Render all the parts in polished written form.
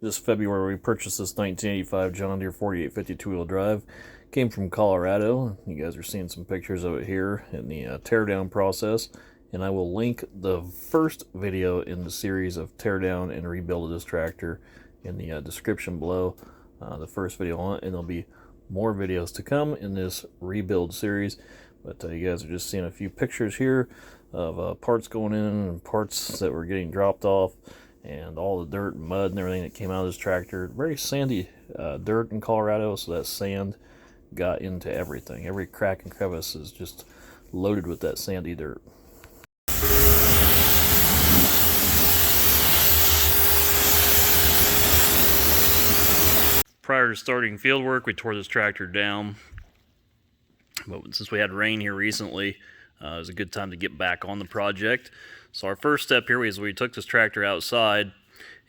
This February, we purchased this 1985 John Deere 4850 two-wheel drive. Came from Colorado. You guys are seeing some pictures of it here in the teardown process. And I will link the first video in the series of teardown and rebuild of this tractor in the description below. The first video on it, and there'll be more videos to come in this rebuild series. But you guys are just seeing a few pictures here of parts going in and parts that were getting dropped off, and all the dirt and mud and everything that came out of this tractor. Very sandy dirt in Colorado, so that sand got into everything. Every crack and crevice is just loaded with that sandy dirt. Prior to starting field work, we tore this tractor down, but since we had rain here recently, it was a good time to get back on the project. So our first step here was we took this tractor outside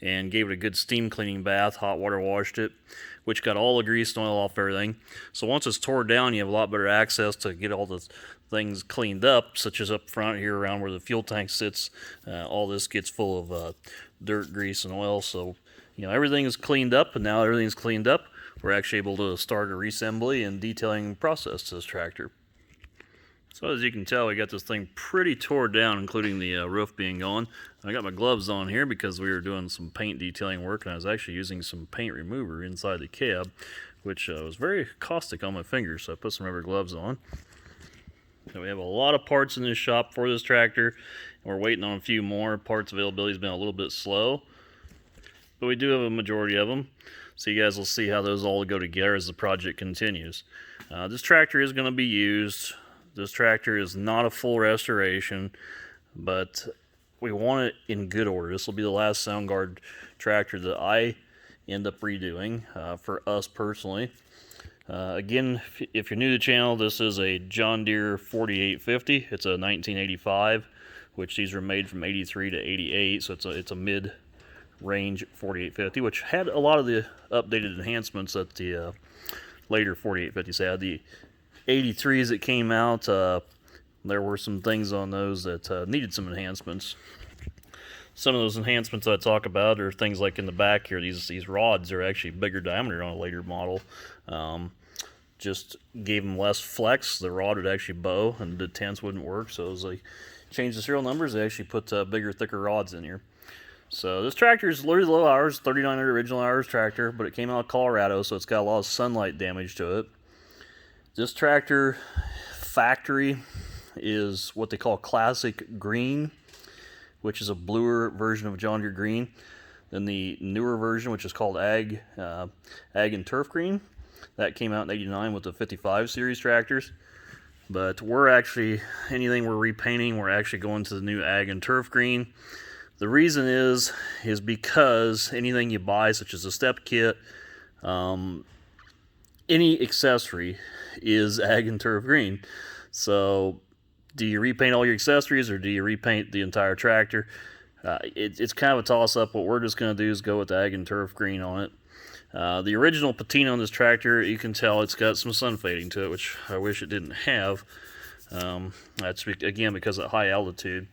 and gave it a good steam cleaning bath, hot water washed it, which got all the grease and oil off everything. So once it's tore down, you have a lot better access to get all the things cleaned up, such as up front here around where the fuel tank sits. All this gets full of dirt, grease, and oil. So everything is cleaned up, and now everything's cleaned up, we're actually able to start a reassembly and detailing process to this tractor. So as you can tell, we got this thing pretty tore down, including the roof being gone. I got my gloves on here because we were doing some paint detailing work, and I was actually using some paint remover inside the cab, which was very caustic on my fingers, so I put some rubber gloves on. So we have a lot of parts in this shop for this tractor, and we're waiting on a few more. Parts availability has been a little bit slow, but we do have a majority of them. So you guys will see how those all go together as the project continues. This tractor is going to be used. This tractor is not a full restoration, but we want it in good order. This will be the last Soundguard tractor that I end up redoing for us personally. Again, if you're new to the channel, this is a John Deere 4850. It's a 1985, which these were made from 83 to 88, so it's a mid-range 4850, which had a lot of the updated enhancements that the later 4850s had. The 83s that came out, there were some things on those that needed some enhancements. Some of those enhancements I talk about are things like in the back here. These rods are actually bigger diameter on a later model. Just gave them less flex. The rod would actually bow, and the tents wouldn't work. So as they changed the serial numbers, they actually put bigger, thicker rods in here. So this tractor is really low hours, 3,900 original hours tractor, but it came out of Colorado, so it's got a lot of sunlight damage to it. This tractor factory is what they call classic green, which is a bluer version of John Deere green. Then the newer version, which is called Ag and Turf green, that came out in '89 with the 55 series tractors. But we're actually, anything we're repainting, we're actually going to the new Ag and Turf green. The reason is because anything you buy, such as a step kit, any accessory is Ag and Turf green. So do you repaint all your accessories, or do you repaint the entire tractor? It's kind of a toss-up. What we're just going to do is go with Ag and Turf green on it. The original patina on this tractor, you can tell it's got some sun fading to it, which I wish it didn't have. That's, again, because of high altitude.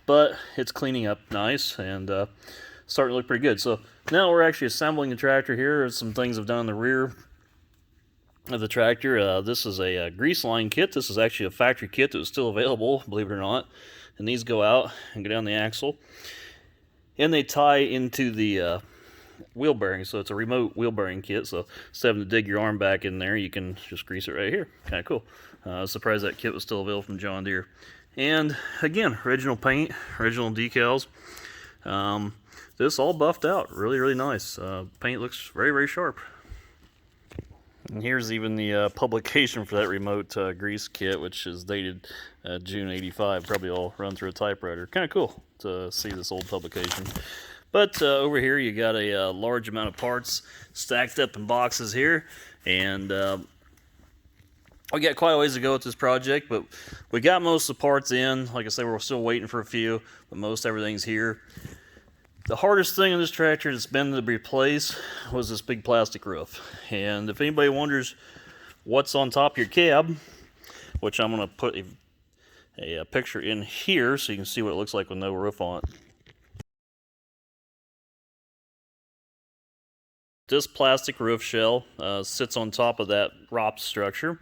But it's cleaning up nice and starting to look pretty good. So now we're actually assembling the tractor here. Some things I've done in the rear of the tractor. This is a grease line kit. This is actually a factory kit that was still available, believe it or not. And these go out and go down the axle, and they tie into the wheel bearing. So it's a remote wheel bearing kit. So instead of having to dig your arm back in there, you can just grease it right here. Kind of cool. I was surprised that kit was still available from John Deere. And again, original paint, original decals. This all buffed out, really, really nice. Paint looks very, very sharp. And here's even the publication for that remote grease kit, which is dated June '85. Probably all run through a typewriter. Kind of cool to see this old publication. But over here you got a large amount of parts stacked up in boxes here. And we got quite a ways to go with this project, but we got most of the parts in. Like I said, we're still waiting for a few, but most everything's here. The hardest thing on this tractor that's been to replace was this big plastic roof. And if anybody wonders what's on top of your cab, which I'm going to put a picture in here so you can see what it looks like with no roof on it. This plastic roof shell sits on top of that ROPS structure.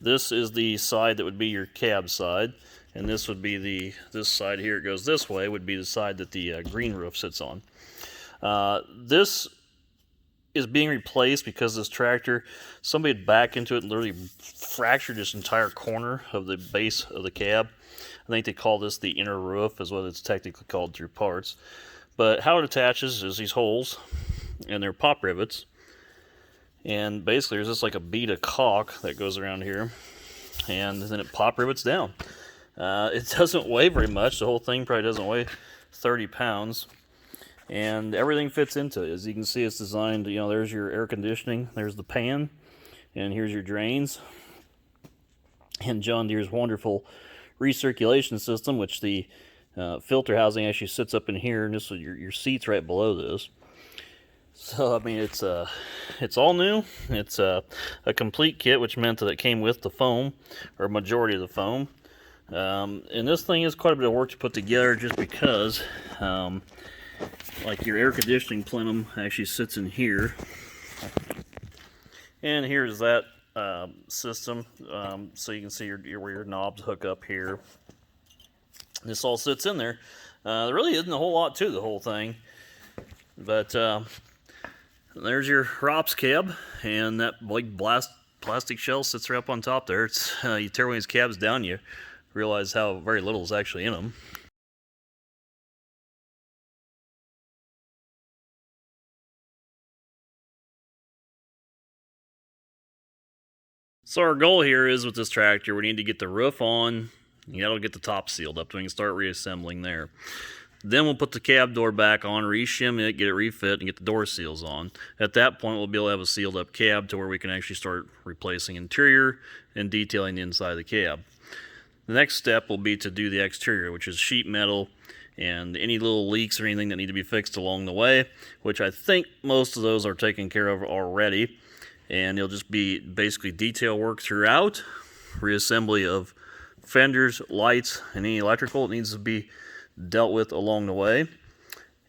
This is the side that would be your cab side, and this would be this side here, it goes this way, would be the side that the green roof sits on. This is being replaced because this tractor, somebody had backed into it and literally fractured this entire corner of the base of the cab. I think they call this the inner roof, is what it's technically called through parts. But how it attaches is these holes, and they're pop rivets. And basically there's just like a bead of caulk that goes around here, and then it pop rivets down. It doesn't weigh very much. The whole thing probably doesn't weigh 30 pounds. And everything fits into it. As you can see, it's designed, you know, there's your air conditioning, there's the pan, and here's your drains. And John Deere's wonderful recirculation system, which the filter housing actually sits up in here, and this is your seat's right below this. So, I mean, it's all new. It's a complete kit, which meant that it came with the foam, or majority of the foam. And this thing is quite a bit of work to put together, just because like your air conditioning plenum actually sits in here, and here's that system, so you can see where your knobs hook up here. This all sits in there. There really isn't a whole lot to the whole thing, but there's your ROPS cab, and that big plastic shell sits right up on top there. It's you tear one of these cabs down, you realize how very little is actually in them. So our goal here is, with this tractor, we need to get the roof on. You gotta get the top sealed up so we can start reassembling there. Then we'll put the cab door back on, re-shim it, get it refit, and get the door seals on. At that point, we'll be able to have a sealed up cab to where we can actually start replacing interior and detailing the inside of the cab. The next step will be to do the exterior, which is sheet metal and any little leaks or anything that need to be fixed along the way, which I think most of those are taken care of already. And it'll just be basically detail work throughout, reassembly of fenders, lights, and any electrical that needs to be dealt with along the way.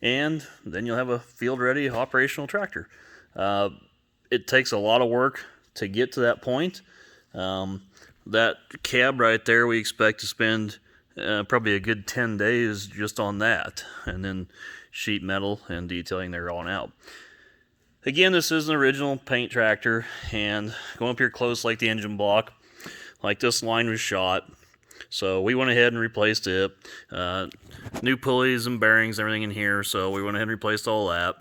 And then you'll have a field-ready operational tractor. It takes a lot of work to get to that point. That cab right there, we expect to spend probably a good 10 days just on that, and then sheet metal and detailing there on out. Again, this is an original paint tractor, and going up here close like the engine block, like this line was shot, so we went ahead and replaced it. New pulleys and bearings, everything in here, so we went ahead and replaced all that.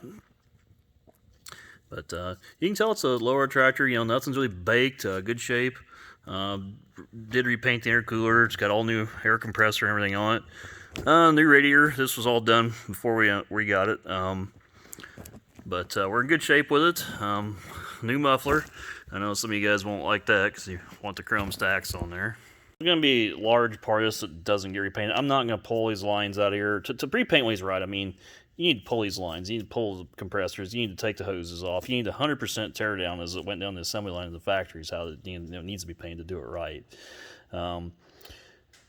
But you can tell it's a lower tractor, you know, nothing's really baked, good shape. Did repaint the intercooler, it's got all new air compressor and everything on it. New radiator, this was all done before we got it. But we're in good shape with it. New muffler. I know some of you guys won't like that because you want the chrome stacks on there. There's going to be a large part of this that doesn't get repainted. I'm not going to pull these lines out of here. To pre-paint what he's right, I mean, you need to pull these lines. You need to pull the compressors. You need to take the hoses off. You need to 100% tear down as it went down the assembly line of the factory is how it needs to be painted to do it right.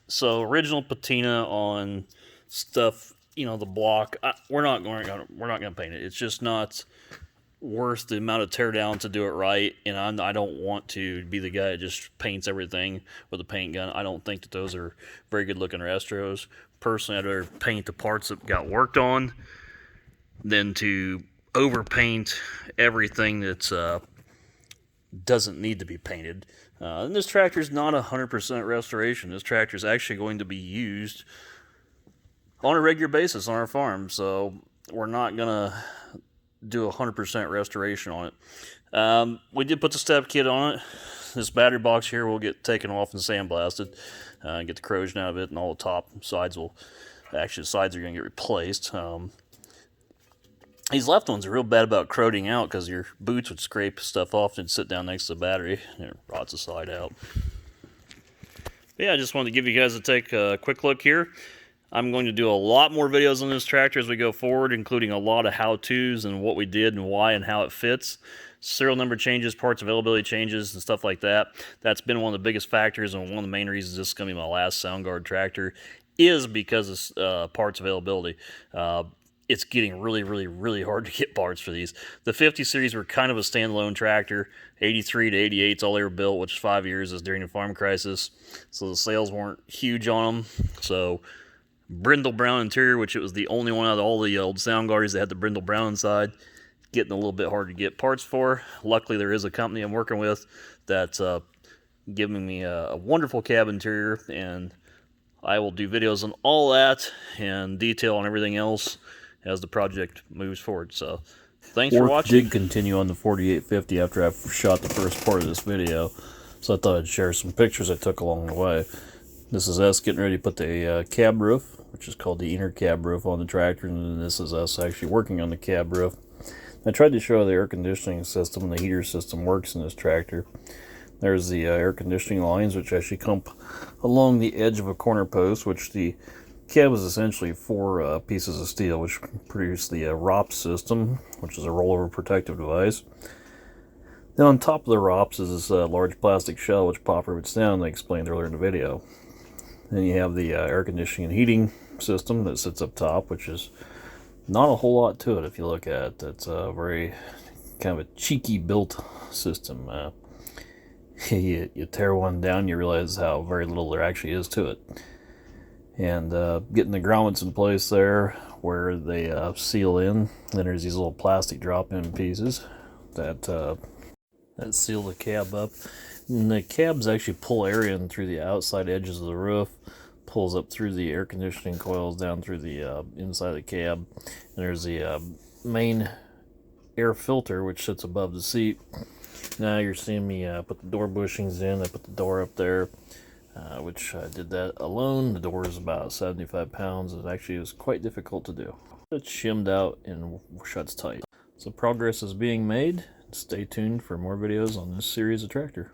So original patina on stuff, you know, the block, we're not going to paint it. It's just not worth the amount of tear down to do it right, and I don't want to be the guy that just paints everything with a paint gun. I don't think that those are very good looking restros. Personally, I'd rather paint the parts that got worked on than to overpaint everything that's doesn't need to be painted. And this tractor is not 100% restoration. This tractor is actually going to be used on a regular basis on our farm, so we're not gonna do 100% restoration on it. We did put the step kit on it. This battery box here will get taken off and sandblasted, get the corrosion out of it, and all the top sides will, actually the sides are going to get replaced. These left ones are real bad about corroding out because your boots would scrape stuff off and sit down next to the battery and it rots the side out. But yeah, I just wanted to give you guys a quick look here. I'm going to do a lot more videos on this tractor as we go forward, including a lot of how-tos and what we did and why and how it fits. Serial number changes, parts availability changes, and stuff like that. That's been one of the biggest factors, and one of the main reasons this is going to be my last Soundguard tractor is because of parts availability. it's getting really hard to get parts for these. The 50 series were kind of a standalone tractor. 83 to 88 is all they were built, which is 5 years, is during the farm crisis. So the sales weren't huge on them. So brindle brown interior, which it was the only one out of all the old Sound Guardies that had the brindle brown inside, getting a little bit hard to get parts for. Luckily, there is a company I'm working with that's giving me a wonderful cab interior, and I will do videos on all that and detail on everything else as the project moves forward. So thanks for watching. Work did continue on the 4850 after I shot the first part of this video, so I thought I'd share some pictures I took along the way. This is us getting ready to put the cab roof, which is called the inner cab roof, on the tractor, and then this is us actually working on the cab roof. I tried to show how the air conditioning system and the heater system works in this tractor. There's the air conditioning lines, which actually come along the edge of a corner post, which the cab is essentially 4 pieces of steel, which produce the ROPS system, which is a rollover protective device. Then on top of the ROPS is this large plastic shell, which pop rivets down, like I explained earlier in the video. Then you have the air conditioning and heating system that sits up top, which is not a whole lot to it if you look at it. It's a very kind of a cheeky built system. You tear one down, you realize how very little there actually is to it. And getting the grommets in place there where they seal in. Then there's these little plastic drop-in pieces that seal the cab up. And the cabs actually pull air in through the outside edges of the roof, pulls up through the air conditioning coils down through the inside of the cab. And there's the main air filter, which sits above the seat. Now you're seeing me put the door bushings in. I put the door up there, which I did that alone. The door is about 75 pounds. It actually is quite difficult to do. It's shimmed out and shuts tight. So progress is being made. Stay tuned for more videos on this series of tractor.